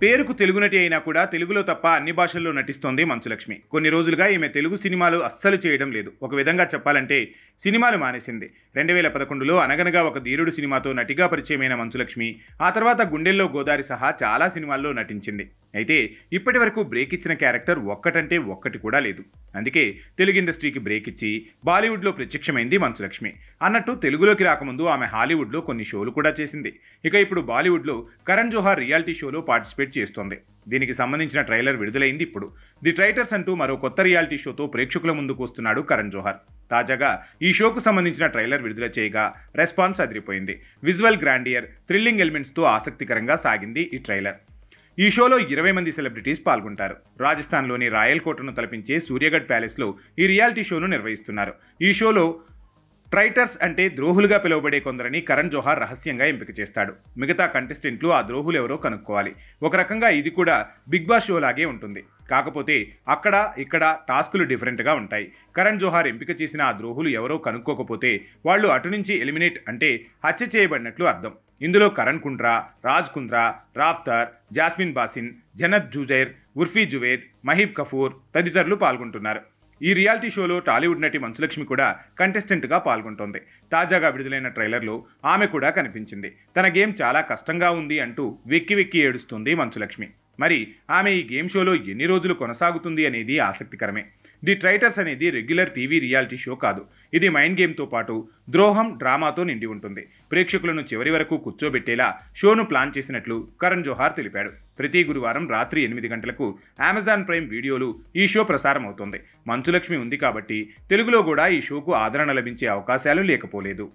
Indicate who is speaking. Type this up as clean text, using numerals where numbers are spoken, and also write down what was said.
Speaker 1: పేరుకు తెలుగు నటి అయినా కూడా తెలుగులో తప్ప అన్ని భాషల్లో నటిస్తోంది మంచులక్ష్మి. కొన్ని రోజులుగా ఈమె తెలుగు సినిమాలు అస్సలు చేయడం లేదు. ఒక విధంగా చెప్పాలంటే సినిమాలు మానేసింది. 2011లో అనగనగా ఒక ధీరుడు సినిమాతో నటిగా పరిచయమైన మంచులక్ష్మి ఆ తర్వాత గుండెల్లో గోదారి సహా చాలా సినిమాల్లో నటించింది. అయితే ఇప్పటి వరకు బ్రేక్ ఇచ్చిన క్యారెక్టర్ ఒక్కటంటే ఒక్కటి కూడా లేదు. అందుకే తెలుగు ఇండస్ట్రీకి బ్రేక్ ఇచ్చి బాలీవుడ్లో ప్రత్యక్షమైంది మంచులక్ష్మి. అన్నట్టు తెలుగులోకి రాకముందు ఆమె హాలీవుడ్లో కొన్ని షోలు కూడా చేసింది. ఇక ఇప్పుడు బాలీవుడ్లో కరణ్ జోహార్ రియాలిటీ షోలో పార్టిసిపేట్ చేస్తోంది. దీనికి సంబంధించిన ట్రైలర్ విడుదలైంది. ఇప్పుడు ది ట్రైటర్స్ అంటూ మరో కొత్త రియాలిటీ షోతో ప్రేక్షకుల ముందుకు వస్తున్నాడు కరణ్ జోహార్. తాజాగా ఈ షోకు సంబంధించిన ట్రైలర్ విడుదల చేయగా రెస్పాన్స్ అదిరిపోయింది. విజువల్ గ్రాండియర్, థ్రిల్లింగ్ ఎలిమెంట్స్తో ఆసక్తికరంగా సాగింది ఈ ట్రైలర్. ఈ షోలో 20 మంది సెలబ్రిటీస్ పాల్గొంటారు. రాజస్థాన్లోని రాయల్ కోటను తలపించే సూర్యగఢ్ ప్యాలెస్లో ఈ రియాలిటీ షోను నిర్వహిస్తున్నారు. ఈ షోలో ట్రైటర్స్ అంటే ద్రోహులుగా పిలువబడే కొందరని కరణ్ జోహార్ రహస్యంగా ఎంపిక చేస్తాడు. మిగతా కంటెస్టెంట్లు ఆ ద్రోహులు ఎవరో కనుక్కోవాలి. ఒక రకంగా ఇది కూడా బిగ్ బాస్ షో లాగే ఉంటుంది. కాకపోతే అక్కడ ఇక్కడ టాస్కులు డిఫరెంట్గా ఉంటాయి. కరణ్ జోహార్ ఎంపిక చేసిన ఆ ద్రోహులు ఎవరో కనుక్కోకపోతే వాళ్ళు అటు నుంచి ఎలిమినేట్ అంటే హత్య చేయబడినట్లు అర్థం. ఇందులో కరణ్ కుండ్రా, రాజ్ కుంద్రా, రాఫ్తార్, జాస్మిన్ బాసిన్, జనత్ జుజైర్, ఉర్ఫీ జువేద్, మహీబ్ కఫూర్ తదితరులు పాల్గొంటున్నారు. ఈ రియాలిటీ షోలో టాలీవుడ్ నటి మంచులక్ష్మి కూడా కంటెస్టెంట్గా పాల్గొంటోంది. తాజాగా విడుదలైన ట్రైలర్లో ఆమె కూడా కనిపించింది. తన గేమ్ చాలా కష్టంగా ఉంది అంటూ వెక్కి వెక్కి ఏడుస్తుంది మంచులక్ష్మి. మరి ఆమె ఈ గేమ్ షోలో ఎన్ని రోజులు కొనసాగుతుంది అనేది ఆసక్తికరమే. ది ట్రైటర్స్ అనేది రెగ్యులర్ టీవీ రియాలిటీ షో కాదు. ఇది మైండ్ గేమ్తో పాటు ద్రోహం, డ్రామాతో నిండి ఉంటుంది. ప్రేక్షకులను చివరి వరకు కూర్చోబెట్టేలా షోను ప్లాన్ చేసినట్లు కరణ్ జోహార్ తెలిపాడు. ప్రతి గురువారం రాత్రి 8 గంటలకు అమెజాన్ ప్రైమ్ వీడియోలు ఈ షో ప్రసారం అవుతుంది. మంచులక్ష్మి ఉంది కాబట్టి తెలుగులో కూడా ఈ షోకు ఆదరణ లభించే అవకాశాలు లేకపోలేదు.